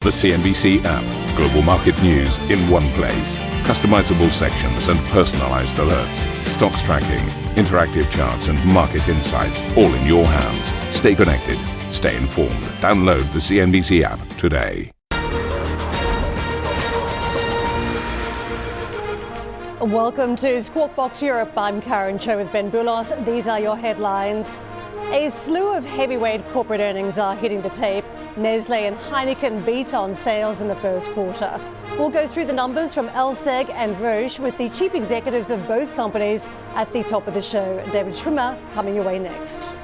The CNBC app. Global market news in one place. Customizable sections and personalized alerts. Stocks tracking, interactive charts and market insights all in your hands. Stay connected. Stay informed. Download the CNBC app today. Welcome to Squawk Box Europe. I'm Karen Cho with Ben Boulos. These are your headlines. A slew of heavyweight corporate earnings are hitting the tape. Nestlé and Heineken beat on sales in the first quarter. We'll go through the numbers from LSEG and Roche with the chief executives of both companies at the top of the show. David Schwimmer coming your way next.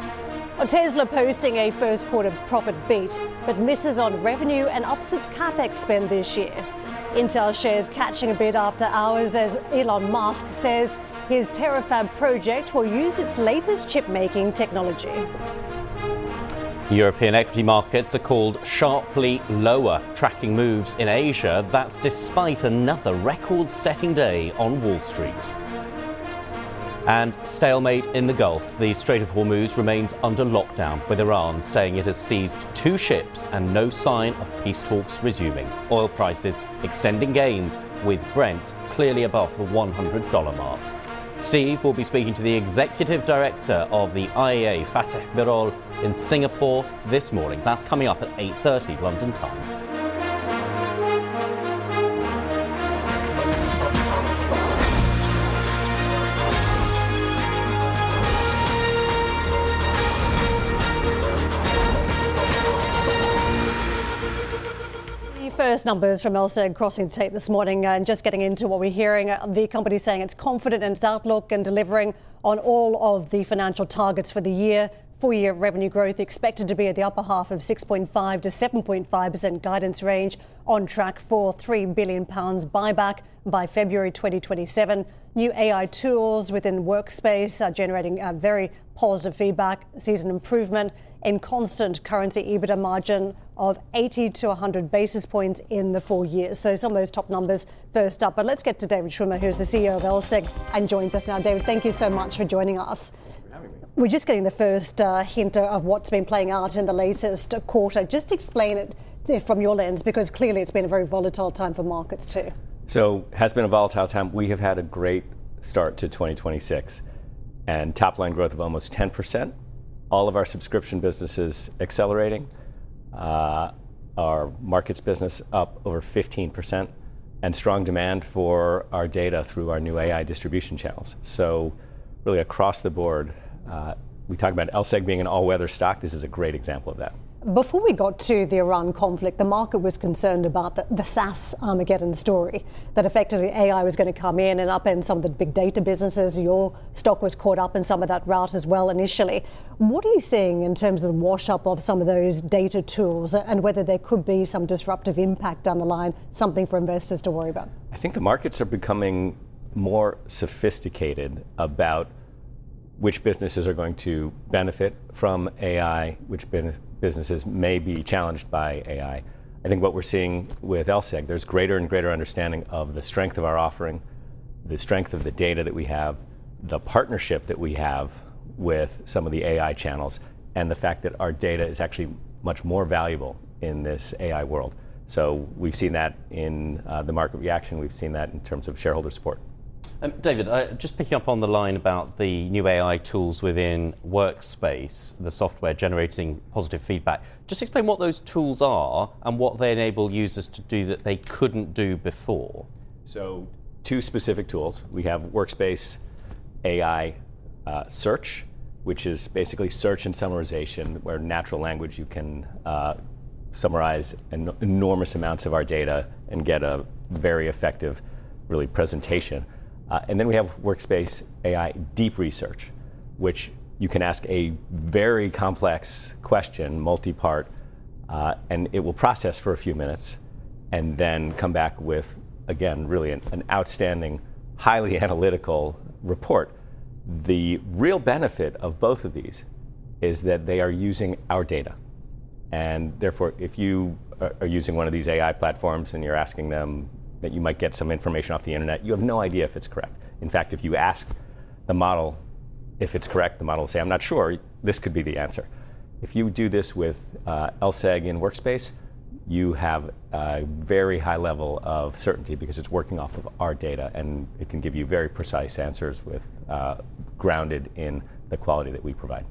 Tesla posting a first quarter profit beat, but misses on revenue and ups its capex spend this year. Intel shares catching a bit after hours as Elon Musk says his Terafab project will use its latest chip-making technology. European equity markets are called sharply lower, tracking moves in Asia. That's despite another record-setting day on Wall Street. And stalemate in the Gulf. The Strait of Hormuz remains under lockdown, with Iran saying it has seized 2 ships and no sign of peace talks resuming. Oil prices extending gains, with Brent clearly above the $100 mark. Steve will be speaking to the executive director of the IEA, Fateh Birol, in Singapore this morning. That's coming up at 8:30 London time. First numbers from LSEG crossing the tape this morning, and just getting into what we're hearing. The company saying it's confident in its outlook and delivering on all of the financial targets for the year. Full-year revenue growth expected to be at the upper half of 6.5 to 7.5% guidance range, on track for £3 billion buyback by February 2027. New AI tools within Workspace are generating very positive feedback, sees an improvement in constant currency EBITDA margin of 80 to 100 basis points in the full year. So some of those top numbers first up. But let's get to David Schwimmer, who's the CEO of LSEG and joins us now. David, thank you so much for joining us. We're just getting the first hint of what's been playing out in the latest quarter. Just explain it from your lens, because clearly it's been a very volatile time for markets too. So it has been a volatile time. We have had a great start to 2026 and top line growth of almost 10%. All of our subscription businesses accelerating. Our markets business up over 15%, and strong demand for our data through our new AI distribution channels. So really across the board, we talk about LSEG being an all-weather stock. This is a great example of that. Before we got to the Iran conflict, the market was concerned about the SaaS Armageddon story, that effectively AI was going to come in and upend some of the big data businesses. Your stock was caught up in some of that route as well initially. What are you seeing in terms of the wash up of some of those data tools, and whether there could be some disruptive impact down the line, something for investors to worry about? I think the markets are becoming more sophisticated about which businesses are going to benefit from AI, which businesses may be challenged by AI. I think what we're seeing with LSEG, there's greater and greater understanding of the strength of our offering, the strength of the data that we have, the partnership that we have with some of the AI channels, and the fact that our data is actually much more valuable in this AI world. So we've seen that in the market reaction. We've seen that in terms of shareholder support. David, just picking up on the line about the new AI tools within Workspace, the software generating positive feedback. Just explain what those tools are and what they enable users to do that they couldn't do before. So 2 specific tools. We have Workspace AI Search, which is basically search and summarization, where natural language you can summarize enormous amounts of our data and get a very effective, really, presentation. And then we have Workspace AI Deep Research, which you can ask a very complex question, multi-part, and it will process for a few minutes and then come back with, again, really an outstanding, highly analytical report. The real benefit of both of these is that they are using our data. And therefore, if you are using one of these AI platforms and you're asking them that you might get some information off the internet, you have no idea if it's correct. In fact, if you ask the model if it's correct, the model will say, I'm not sure, this could be the answer. If you do this with LSEG in Workspace, you have a very high level of certainty because it's working off of our data, and it can give you very precise answers with grounded in the quality that we provide.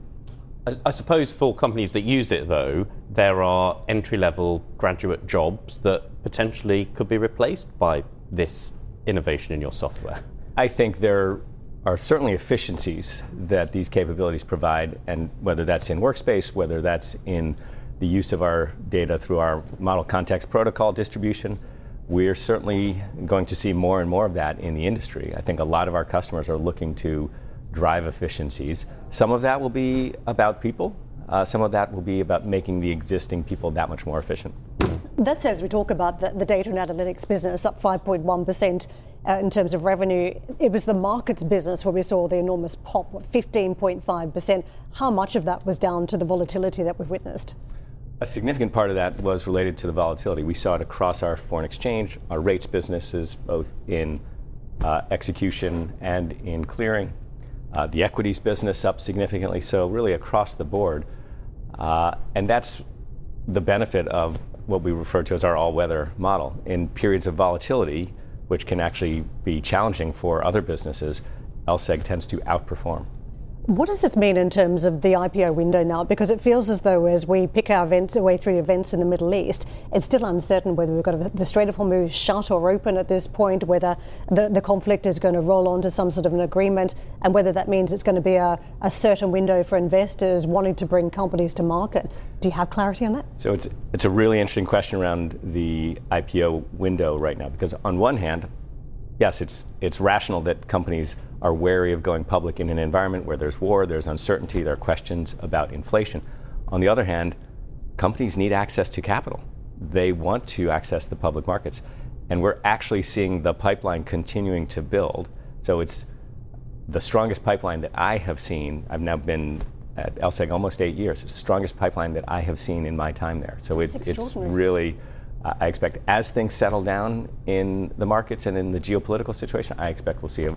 I suppose for companies that use it, though, there are entry-level graduate jobs that potentially could be replaced by this innovation in your software. I think there are certainly efficiencies that these capabilities provide, and whether that's in Workspace, whether that's in the use of our data through our model context protocol distribution, we're certainly going to see more and more of that in the industry. I think a lot of our customers are looking to drive efficiencies. Some of that will be about people. Some of that will be about making the existing people that much more efficient. That says we talk about the data and analytics business up 5.1% in terms of revenue. It was the markets business where we saw the enormous pop, 15.5%. How much of that was down to the volatility that we've witnessed? A significant part of that was related to the volatility. We saw it across our foreign exchange, our rates businesses, both in execution and in clearing. The equities business up significantly, so really across the board. And that's the benefit of what we refer to as our all-weather model. In periods of volatility, which can actually be challenging for other businesses, LSEG tends to outperform. What does this mean in terms of the IPO window now? Because it feels as though as we pick our way through events in the Middle East, it's still uncertain whether we've got the Strait of Hormuz shut or open at this point, whether the conflict is going to roll on to some sort of an agreement, and whether that means it's going to be a certain window for investors wanting to bring companies to market. Do you have clarity on that? So it's a really interesting question around the IPO window right now, because on one hand, yes, it's rational that companies are wary of going public in an environment where there's war, there's uncertainty, there are questions about inflation. On the other hand, companies need access to capital. They want to access the public markets. And we're actually seeing the pipeline continuing to build. So it's the strongest pipeline that I have seen. I've now been at LSEG almost 8 years. It's the strongest pipeline that I have seen in my time there. So it's really... I expect as things settle down in the markets and in the geopolitical situation, I expect we'll see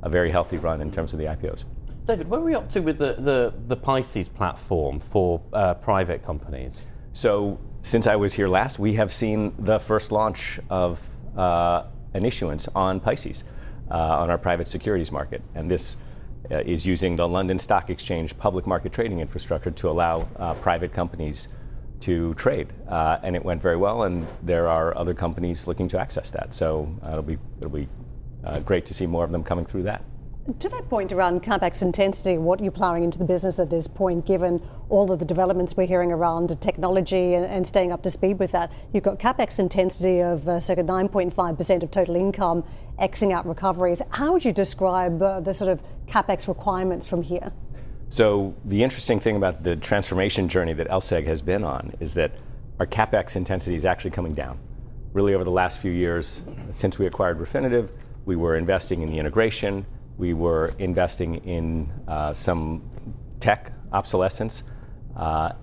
a very healthy run in terms of the IPOs. David, where are we up to with the Pisces platform for private companies? So since I was here last, we have seen the first launch of an issuance on Pisces, on our private securities market. And this is using the London Stock Exchange public market trading infrastructure to allow private companies to trade, and it went very well, and there are other companies looking to access that. So it'll be great to see more of them coming through that. To that point around capex intensity, what you're plowing into the business at this point, given all of the developments we're hearing around technology and staying up to speed with that, you've got capex intensity of circa 9.5% of total income, Xing out recoveries. How would you describe the sort of capex requirements from here? So the interesting thing about the transformation journey that LSEG has been on is that our capex intensity is actually coming down. Really over the last few years, since we acquired Refinitiv, we were investing in the integration, we were investing in some tech obsolescence,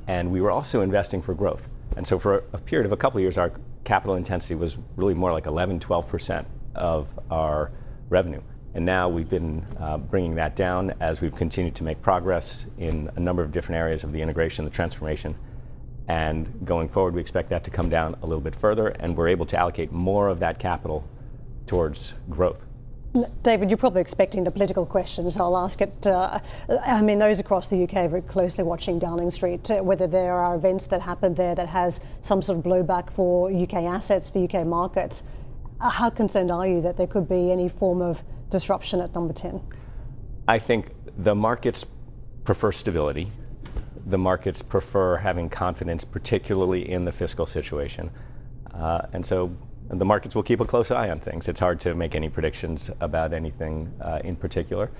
and we were also investing for growth. And so for a period of a couple of years, our capital intensity was really more like 11-12% of our revenue. And now we've been bringing that down as we've continued to make progress in a number of different areas of the integration, the transformation. And going forward, we expect that to come down a little bit further, and we're able to allocate more of that capital towards growth. David, you're probably expecting the political questions. I'll ask it. Those across the UK are very closely watching Downing Street, whether there are events that happen there that has some sort of blowback for UK assets, for UK markets. How concerned are you that there could be any form of disruption at number 10? I think the markets prefer stability. The markets prefer having confidence, particularly in the fiscal situation. And so the markets will keep a close eye on things. It's hard to make any predictions about anything in particular.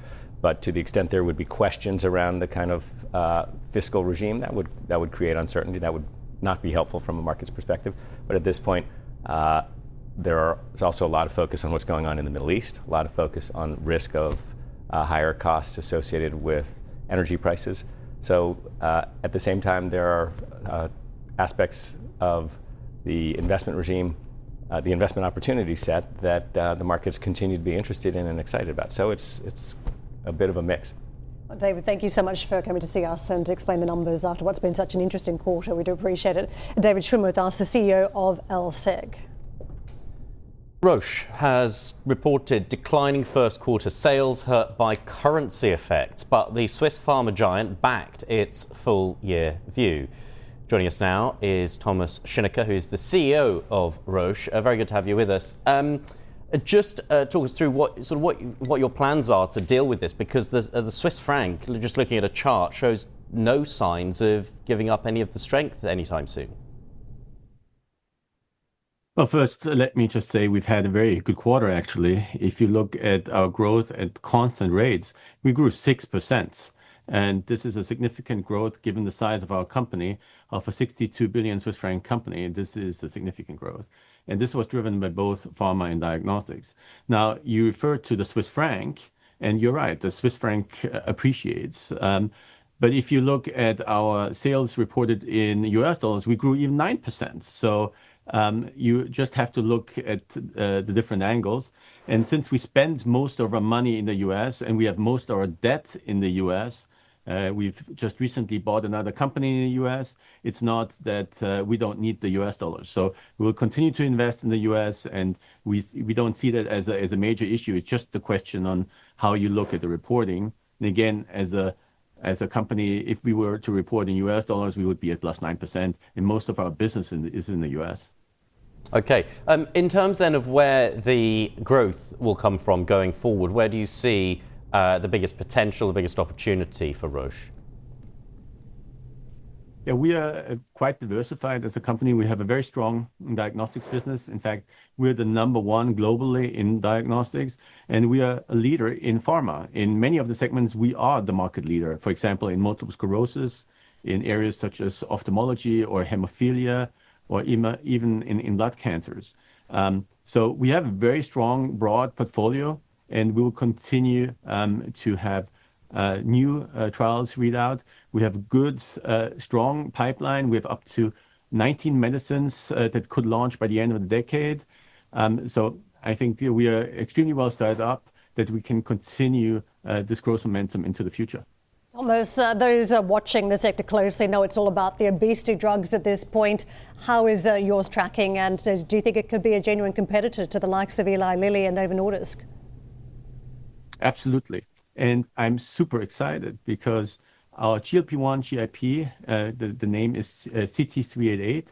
But to the extent there would be questions around the kind of fiscal regime, that would create uncertainty. That would not be helpful from a market's perspective. But at this point, there's also a lot of focus on what's going on in the Middle East, a lot of focus on risk of higher costs associated with energy prices. So at the same time, there are aspects of the investment regime, the investment opportunity set that the markets continue to be interested in and excited about. So it's a bit of a mix. David, thank you so much for coming to see us and to explain the numbers after what's been such an interesting quarter. We do appreciate it. David Schwimmer with us, the CEO of LSEG. Roche has reported declining first quarter sales hurt by currency effects, but the Swiss pharma giant backed its full year view. Joining us now is Thomas Schinecker, who is the CEO of Roche. Very good to have you with us. Just talk us through what your plans are to deal with this, because the Swiss franc, just looking at a chart, shows no signs of giving up any of the strength anytime soon. Well, first, let me just say we've had a very good quarter, actually. If you look at our growth at constant rates, we grew 6%. And this is a significant growth given the size of our company, of a 62 billion Swiss franc company. This is a significant growth. And this was driven by both pharma and diagnostics. Now, you refer to the Swiss franc, and you're right, the Swiss franc appreciates. But if you look at our sales reported in US dollars, we grew even 9%. So you just have to look at the different angles. And since we spend most of our money in the US and we have most of our debt in the US, we've just recently bought another company in the US. It's not that we don't need the US dollars. So we'll continue to invest in the US, and we don't see that as a major issue. It's just the question on how you look at the reporting. And again, as a company, if we were to report in US dollars, we would be at plus 9%, and most of our business is in the US. Okay. In terms then of where the growth will come from going forward, where do you see the biggest potential, the biggest opportunity for Roche? Yeah, we are quite diversified as a company. We have a very strong diagnostics business. In fact, we're the #1 globally in diagnostics, and we are a leader in pharma. In many of the segments, we are the market leader. For example, in multiple sclerosis, in areas such as ophthalmology or hemophilia, or even in blood cancers. So we have a very strong, broad portfolio, and we will continue to have new trials read out. We have a good, strong pipeline. We have up to 19 medicines that could launch by the end of the decade. So I think we are extremely well set up that we can continue this growth momentum into the future. Thomas, those watching the sector closely know it's all about the obesity drugs at this point. How is yours tracking, and do you think it could be a genuine competitor to the likes of Eli Lilly and Novo Nordisk? Absolutely. And I'm super excited because our GLP-1 GIP, the name is CT388,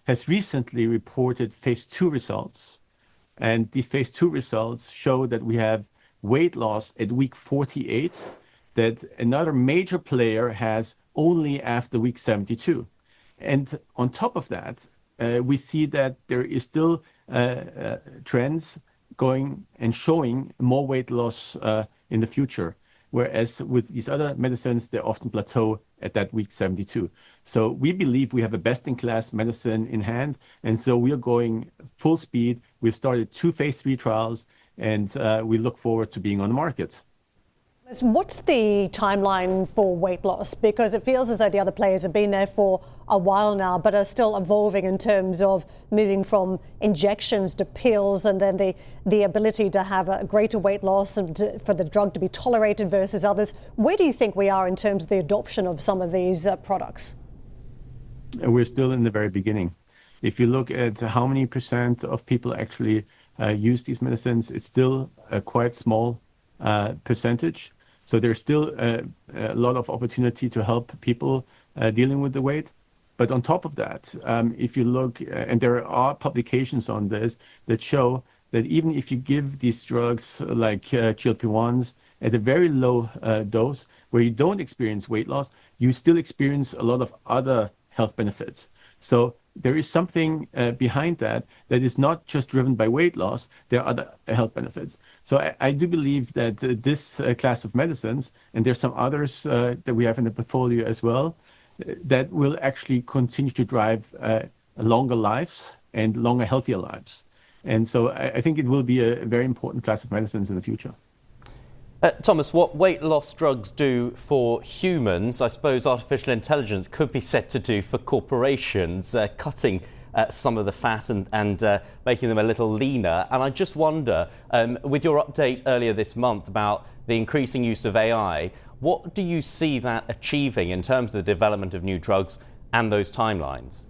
has recently reported phase 2 results. And these phase 2 results show that we have weight loss at week 48 that another major player has only after week 72. And on top of that, we see that there is still trends going and showing more weight loss in the future. Whereas with these other medicines, they often plateau at that week 72. So we believe we have a best-in-class medicine in hand. And so we are going full speed. We've started 2 phase 3 trials, and we look forward to being on the market. What's the timeline for weight loss? Because it feels as though the other players have been there for a while now, but are still evolving in terms of moving from injections to pills, and then the ability to have a greater weight loss and for the drug to be tolerated versus others. Where do you think we are in terms of the adoption of some of these products? We're still in the very beginning. If you look at how many % of people actually use these medicines, it's still a quite small percentage. So there's still a lot of opportunity to help people dealing with the weight. But on top of that, if you look, and there are publications on this that show that even if you give these drugs like GLP-1s at a very low dose, where you don't experience weight loss, you still experience a lot of other health benefits. So there is something behind that is not just driven by weight loss. There are other health benefits. So I do believe that this class of medicines, and there's some others that we have in the portfolio as well, that will actually continue to drive longer lives and longer, healthier lives. And so I think it will be a very important class of medicines in the future. Thomas, what weight loss drugs do for humans, I suppose artificial intelligence could be said to do for corporations, cutting some of the fat and making them a little leaner. And I just wonder, with your update earlier this month about the increasing use of AI, What do you see that achieving in terms of the development of new drugs and those timelines?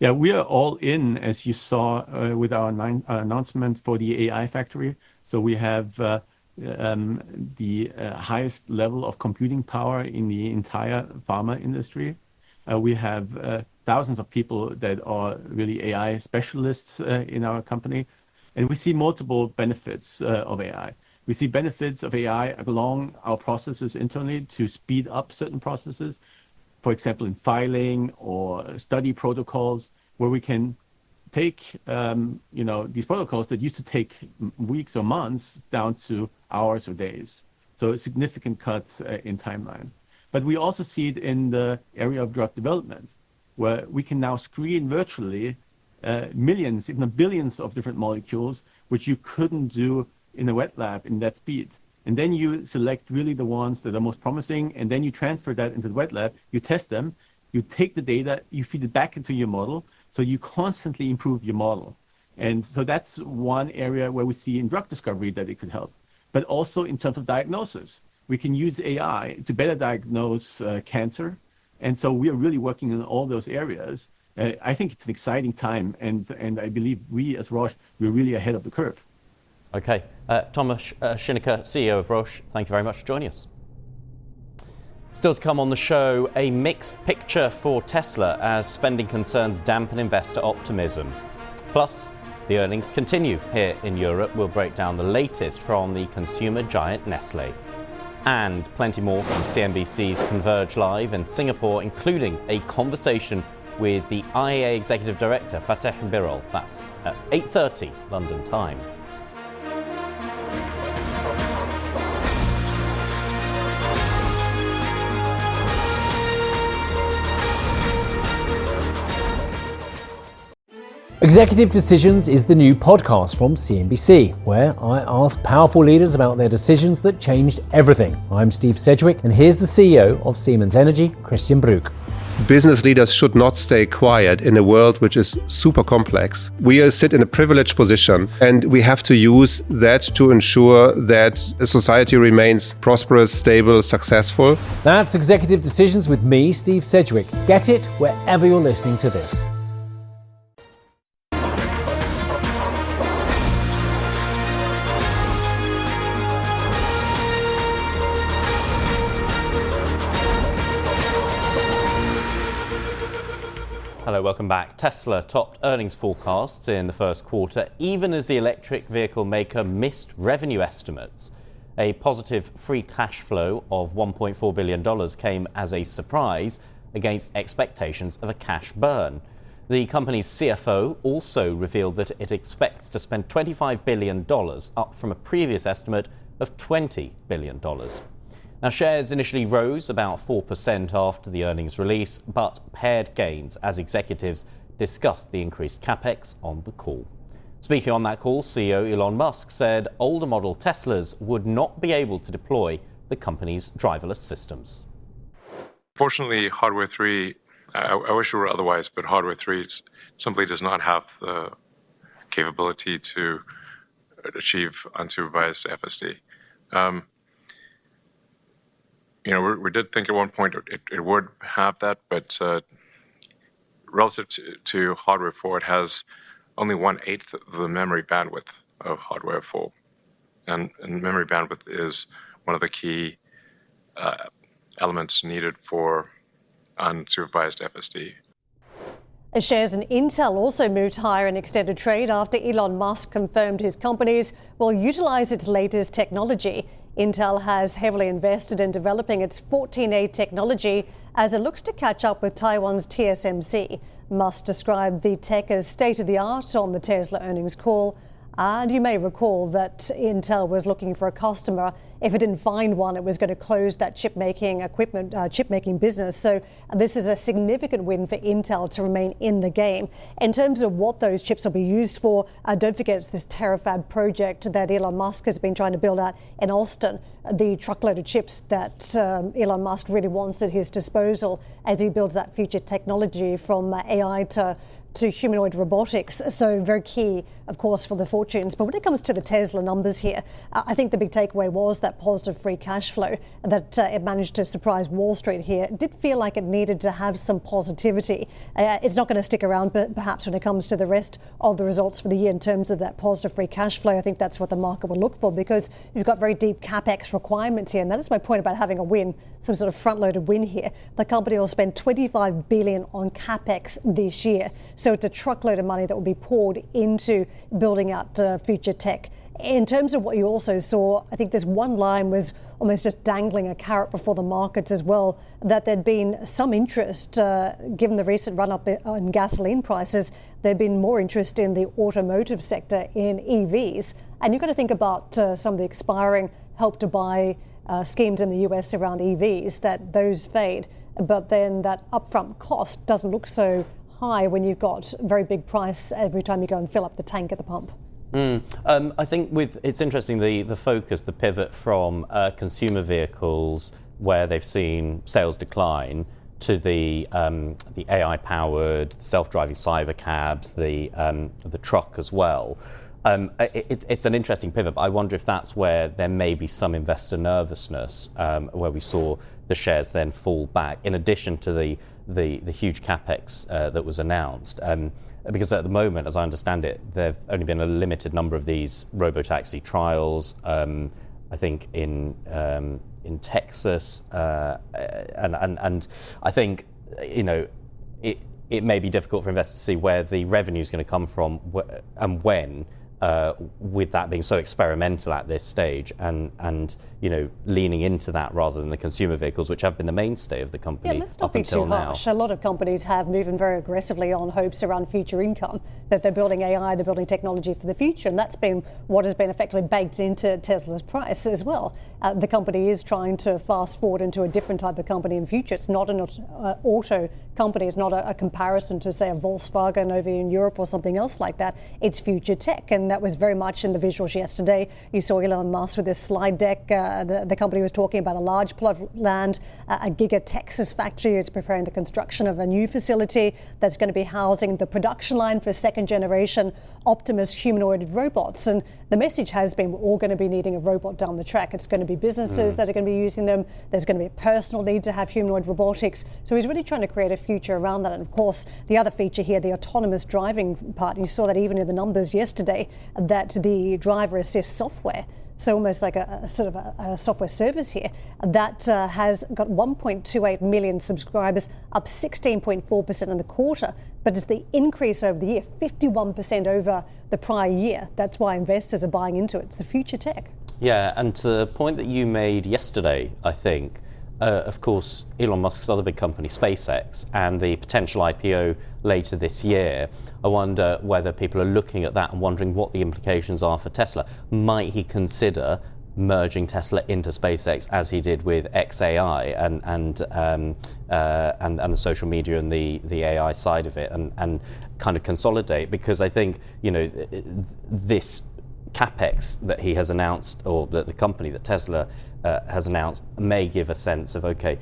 Yeah, we are all in, as you saw with our announcement for the AI factory. So we have the highest level of computing power in the entire pharma industry. We have thousands of people that are really AI specialists in our company. And we see multiple benefits of AI. We see benefits of AI along our processes internally to speed up certain processes. For example, in filing or study protocols, where we can take these protocols that used to take weeks or months down to hours or days. So a significant cut in timeline. But we also see it in the area of drug development, where we can now screen virtually millions, if not billions of different molecules, which you couldn't do in a wet lab in that speed. And then you select really the ones that are most promising, and then you transfer that into the wet lab, you test them, you take the data, you feed it back into your model, so you constantly improve your model. And so that's one area where we see in drug discovery that it could help. But also in terms of diagnosis, we can use AI to better diagnose cancer. And so we are really working in all those areas. I think it's an exciting time, and I believe we as Roche, we're really ahead of the curve. Okay. Thomas Schinecker, CEO of Roche, thank you very much for joining us. Still to come on the show, a mixed picture for Tesla as spending concerns dampen investor optimism. Plus, the earnings continue here in Europe. We'll break down the latest from the consumer giant Nestlé. And plenty more from CNBC's Converge Live in Singapore, including a conversation with the IEA Executive Director, Fateh Birol. That's at 8:30 London time. Executive Decisions is the new podcast from CNBC, where I ask powerful leaders about their decisions that changed everything. I'm Steve Sedgwick, and here's the CEO of Siemens Energy, Christian Bruch. Business leaders should not stay quiet in a world which is super complex. We sit in a privileged position, and we have to use that to ensure that society remains prosperous, stable, successful. That's Executive Decisions with me, Steve Sedgwick. Get it wherever you're listening to this. Hello, welcome back. Tesla topped earnings forecasts in the first quarter, even as the electric vehicle maker missed revenue estimates. A positive free cash flow of $1.4 billion came as a surprise against expectations of a cash burn. The company's CFO also revealed that it expects to spend $25 billion, up from a previous estimate of $20 billion. Now, shares initially rose about 4% after the earnings release, but paired gains as executives discussed the increased capex on the call. Speaking on that call, CEO Elon Musk said older model Teslas would not be able to deploy the company's driverless systems. Fortunately, Hardware 3, I wish it were otherwise, but Hardware 3 simply does not have the capability to achieve unsupervised FSD. We did think at one point it would have that, but relative to Hardware 4, it has only 1/8 of the memory bandwidth of Hardware 4. And memory bandwidth is one of the key elements needed for unsupervised FSD. Shares in Intel also moved higher in extended trade after Elon Musk confirmed his companies will utilize its latest technology. Intel has heavily invested in developing its 14A technology as it looks to catch up with Taiwan's TSMC. Musk described the tech as state-of-the-art on the Tesla earnings call. And you may recall that Intel was looking for a customer. If it didn't find one, it was going to close that chip-making business. So this is a significant win for Intel to remain in the game. In terms of what those chips will be used for, don't forget it's this Terafab project that Elon Musk has been trying to build out in Austin. The truckload of chips that Elon Musk really wants at his disposal as he builds that future technology from AI to to humanoid robotics, so very key, of course, for the fortunes. But when it comes to the Tesla numbers here, I think the big takeaway was that positive free cash flow, that it managed to surprise Wall Street here. It did feel like it needed to have some positivity. It's not going to stick around, but perhaps when it comes to the rest of the results for the year in terms of that positive free cash flow, I think that's what the market will look for, because you've got very deep capex requirements here. And that is my point about having a win, some sort of front-loaded win here. The company will spend $25 billion on capex this year. So it's a truckload of money that will be poured into building out future tech. In terms of what you also saw, I think this one line was almost just dangling a carrot before the markets as well, that there'd been some interest, given the recent run-up in gasoline prices, there'd been more interest in the automotive sector in EVs. And you've got to think about some of the expiring Help to Buy schemes in the US around EVs, that those fade. But then that upfront cost doesn't look so high when you've got very big price every time you go and fill up the tank at the pump. I think it's interesting, the focus, the pivot from consumer vehicles, where they've seen sales decline, to the AI-powered self-driving cyber cabs, the truck as well. It's an interesting pivot, but I wonder if that's where there may be some investor nervousness, where we saw the shares then fall back, in addition to the huge capex that was announced. Because at the moment, as I understand it, there have only been a limited number of these robotaxi trials. I think in Texas, and I think it may be difficult for investors to see where the revenue is going to come from and when. With that being so experimental at this stage, and leaning into that rather than the consumer vehicles, which have been the mainstay of the company up until now. Harsh. A lot of companies have moving very aggressively on hopes around future income, that they're building AI, they're building technology for the future, and that's been what has been effectively baked into Tesla's price as well. The company is trying to fast forward into a different type of company in future. It's not an auto company. It's not a comparison to, say, a Volkswagen over in Europe or something else like that. It's future tech, and that was very much in the visuals yesterday. You saw Elon Musk with this slide deck. The company was talking about a large plot of land. A Giga Texas factory is preparing the construction of a new facility that's going to be housing the production line for second-generation Optimus humanoid robots. And the message has been we're all going to be needing a robot down the track. It's going to be businesses that are going to be using them. There's going to be a personal need to have humanoid robotics. So he's really trying to create a future around that. And of course, the other feature here, the autonomous driving part, and you saw that even in the numbers yesterday, that the driver assist software, so almost like a sort of a software service here, that has got 1.28 million subscribers, up 16.4% in the quarter. But it's the increase over the year, 51% over the prior year. That's why investors are buying into it. It's the future tech. Yeah, and to the point that you made yesterday, I think, of course, Elon Musk's other big company, SpaceX, and the potential IPO later this year, I wonder whether people are looking at that and wondering what the implications are for Tesla. Might he consider merging Tesla into SpaceX, as he did with XAI and the social media and the AI side of it, and kind of consolidate? Because I think this capex that he has announced, or that the company that Tesla has announced, may give a sense of, okay,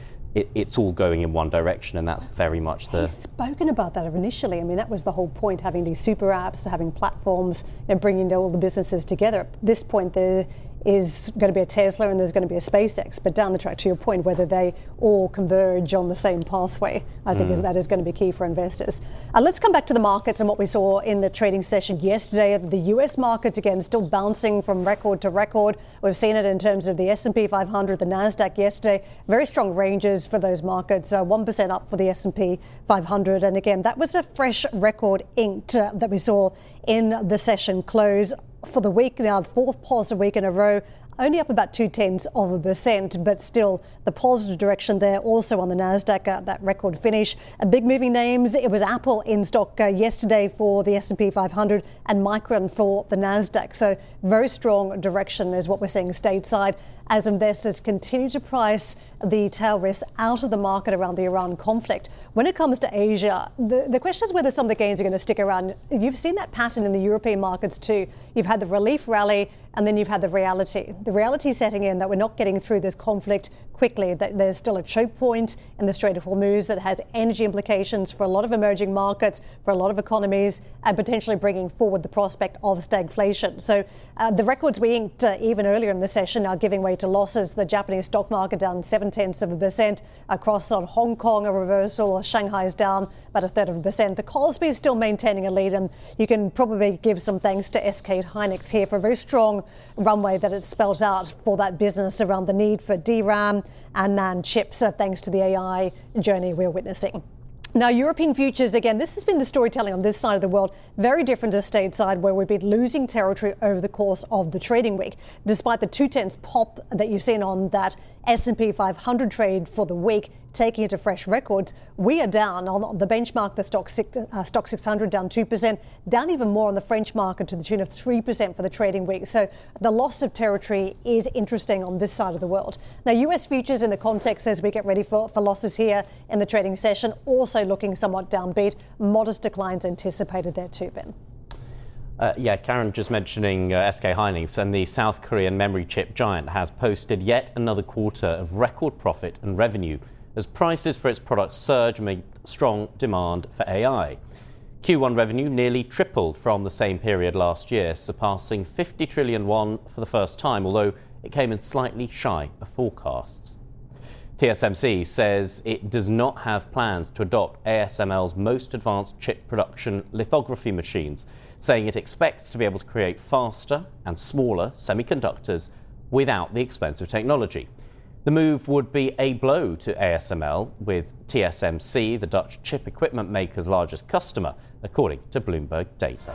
it's all going in one direction, and that's very much the... He's spoken about that initially. I mean, that was the whole point, having these super apps, having platforms, and bringing all the businesses together. At this point, there is going to be a Tesla and there's going to be a SpaceX. But down the track, to your point, whether they all converge on the same pathway, I think that is going to be key for investors. Let's come back to the markets and what we saw in the trading session yesterday. The US markets, again, still bouncing from record to record. We've seen it in terms of the S&P 500, the NASDAQ yesterday. Very strong ranges for those markets, 1% up for the S&P 500. And again, that was a fresh record inked that we saw in the session close for the week. Now, the fourth positive week in a row, only up about 0.2%, but still the positive direction there. Also on the NASDAQ, that record finish. Big moving names, it was Apple in stock yesterday for the S&P 500 and Micron for the NASDAQ. So very strong direction is what we're seeing stateside as investors continue to price the tail risk out of the market around the Iran conflict. When it comes to Asia, the question is whether some of the gains are going to stick around. You've seen that pattern in the European markets too. You've had the relief rally, and then you've had the reality setting in that we're not getting through this conflict quickly that there's still a choke point in the Strait of Hormuz that has energy implications for a lot of emerging markets, for a lot of economies, and potentially bringing forward the prospect of stagflation. So the records we inked even earlier in the session are giving way to losses. The Japanese stock market down 0.7% across on Hong Kong, a reversal. Shanghai is down about 0.33%. The Kospi is still maintaining a lead, and you can probably give some thanks to SK Hynix here for a very strong runway that it spells out for that business around the need for DRAM and NAND chips, thanks to the AI journey we're witnessing. Now, European futures, again, this has been the storytelling on this side of the world, very different to stateside, where we've been losing territory over the course of the trading week. Despite the 0.2 pop that you've seen on that S&P 500 trade for the week, taking it to fresh records, we are down on the benchmark, the Stock 600 down 2%, down even more on the French market to the tune of 3% for the trading week. So the loss of territory is interesting on this side of the world. Now, US futures in the context as we get ready for losses here in the trading session, also looking somewhat downbeat. Modest declines anticipated there too, Ben. Karen just mentioning SK Hynix, and the South Korean memory chip giant has posted yet another quarter of record profit and revenue as prices for its products surge amid strong demand for AI. Q1 revenue nearly tripled from the same period last year, surpassing 50 trillion won for the first time, although it came in slightly shy of forecasts. TSMC says it does not have plans to adopt ASML's most advanced chip production lithography machines, saying it expects to be able to create faster and smaller semiconductors without the expensive technology. The move would be a blow to ASML, with TSMC, the Dutch chip equipment maker's largest customer, according to Bloomberg data.